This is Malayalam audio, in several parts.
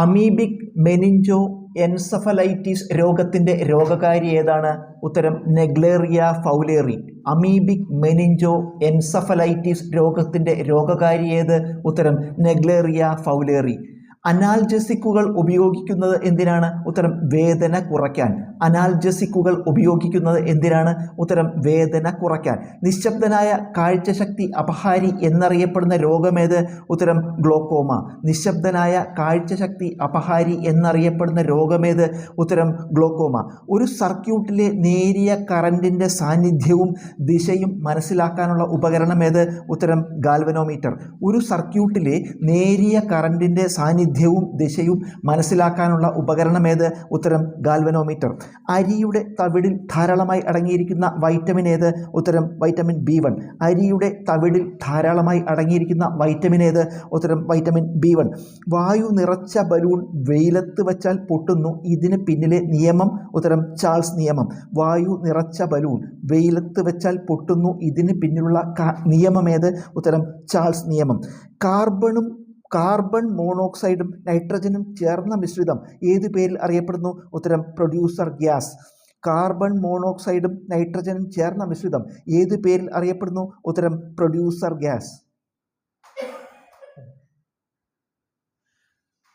അമീബിക് മെനിഞ്ചോ എൻസഫലൈറ്റിസ് രോഗത്തിൻ്റെ രോഗകാരി ഏതാണ്? ഉത്തരം Naegleria fowleri. Amoebic meningo encephalitis രോഗത്തിൻ്റെ രോഗകാരി ഏത്? ഉത്തരം നെഗ്ലേറിയ ഫൗലേറി. അനാൽജസിക്കുകൾ ഉപയോഗിക്കുന്നത് എന്തിനാണ്? ഉത്തരം വേദന കുറയ്ക്കാൻ. അനാൽജസിക്കുകൾ ഉപയോഗിക്കുന്നത് എന്തിനാണ്? ഉത്തരം വേദന കുറയ്ക്കാൻ. നിശബ്ദനായ കാഴ്ചശക്തി അപഹാരി എന്നറിയപ്പെടുന്ന രോഗമേത്? ഉത്തരം ഗ്ലോക്കോമ. നിശബ്ദനായ കാഴ്ചശക്തി അപഹാരി എന്നറിയപ്പെടുന്ന രോഗമേത്? ഉത്തരം ഗ്ലോക്കോമ. ഒരു സർക്യൂട്ടിലെ നേരിയ കറണ്ടിൻ്റെ സാന്നിധ്യവും ദിശയും മനസ്സിലാക്കാനുള്ള ഉപകരണമേത്? ഉത്തരം ഗാൽവനോമീറ്റർ. ഒരു സർക്യൂട്ടിലെ നേരിയ കറണ്ടിൻ്റെ സാന്നിധ്യവും ദിശയും മനസ്സിലാക്കാനുള്ള ഉപകരണമേത്? ഉത്തരം ഗാൽവനോമീറ്റർ. അരിയുടെ തവിടിൽ ധാരാളമായി അടങ്ങിയിരിക്കുന്ന വൈറ്റമിൻ ഏത്? ഉത്തരം വൈറ്റമിൻ B1. അരിയുടെ തവിടിൽ ധാരാളമായി അടങ്ങിയിരിക്കുന്ന വൈറ്റമിൻ ഏത്? ഉത്തരം വൈറ്റമിൻ B1. വായു നിറച്ച ബലൂൺ വെയിലത്ത് വച്ചാൽ പൊട്ടുന്നു, ഇതിന് പിന്നിലെ നിയമം? ഉത്തരം ചാൾസ് നിയമം. വായു നിറച്ച ബലൂൺ വെയിലത്ത് വെച്ചാൽ പൊട്ടുന്നു, ഇതിന് പിന്നിലുള്ള നിയമമേത്? ഉത്തരം ചാൾസ് നിയമം. കാർബൺ മോണോക്സൈഡും നൈട്രജനും ചേർന്ന മിശ്രിതം ഏത് പേരിൽ അറിയപ്പെടുന്നു? ഉത്തരം പ്രൊഡ്യൂസർ ഗ്യാസ്. കാർബൺ മോണോക്സൈഡും നൈട്രജനും ചേർന്ന മിശ്രിതം ഏത് പേരിൽ അറിയപ്പെടുന്നു? ഉത്തരം പ്രൊഡ്യൂസർ ഗ്യാസ്.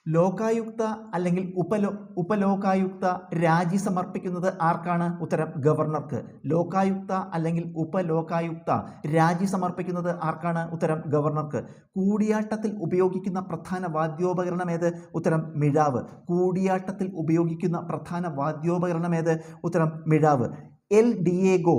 ലോകായുക്ത അല്ലെങ്കിൽ ഉപലോകായുക്ത രാജി സമർപ്പിക്കുന്നത് ആർക്കാണ്? ഉത്തരം ഗവർണർക്ക്. ലോകായുക്ത അല്ലെങ്കിൽ ഉപലോകായുക്ത രാജി സമർപ്പിക്കുന്നത് ആർക്കാണ്? ഉത്തരം ഗവർണർക്ക്. കൂടിയാട്ടത്തിൽ ഉപയോഗിക്കുന്ന പ്രധാന വാദ്യോപകരണം ഏത്? ഉത്തരം മിഴാവ്. കൂടിയാട്ടത്തിൽ ഉപയോഗിക്കുന്ന പ്രധാന വാദ്യോപകരണം ഏത്? ഉത്തരം മിഴാവ്. എൽ ഡിയേഗോ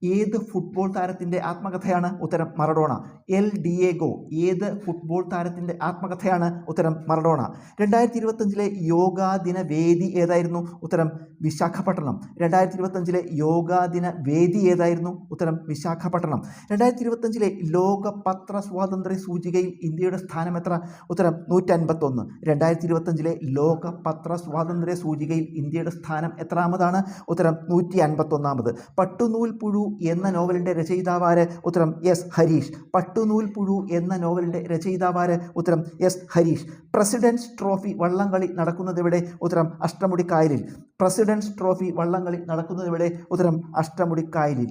ഏത് ഫുട്ബോൾ താരത്തിൻ്റെ ആത്മകഥയാണ്? ഉത്തരം മറഡോണ. എൽ ഡിയേഗോ ഏത് ഫുട്ബോൾ താരത്തിൻ്റെ ആത്മകഥയാണ്? ഉത്തരം മറഡോണ. 2025 യോഗാ ദിന വേദി ഏതായിരുന്നു? ഉത്തരം വിശാഖപട്ടണം. 2025 യോഗാ ദിന വേദി ഏതായിരുന്നു? ഉത്തരം വിശാഖപട്ടണം. 2025 ലോക പത്ര സ്വാതന്ത്ര്യ സൂചികയിൽ ഇന്ത്യയുടെ സ്ഥാനം എത്ര? ഉത്തരം 151. 2025 ലോക പത്ര സ്വാതന്ത്ര്യ സൂചികയിൽ ഇന്ത്യയുടെ സ്ഥാനം എത്രാമതാണ്? ഉത്തരം 151. പട്ടുനൂൽ പുഴു എന്ന നോവലിൻ്റെ രചയിതാവാര്? ഉത്തരം എസ് ഹരീഷ്. പട്ടുനൂൽ പുഴു എന്ന നോവലിൻ്റെ രചയിതാവാര്? ഉത്തരം എസ് ഹരീഷ്. പ്രസിഡൻസ് ട്രോഫി വള്ളംകളി നടക്കുന്നതെവിടെ? ഉത്തരം അഷ്ടമുടിക്കായലിൽ. പ്രസിഡൻസ് ട്രോഫി വള്ളംകളി നടക്കുന്നതെവിടെ? ഉത്തരം അഷ്ടമുടിക്കായലിൽ.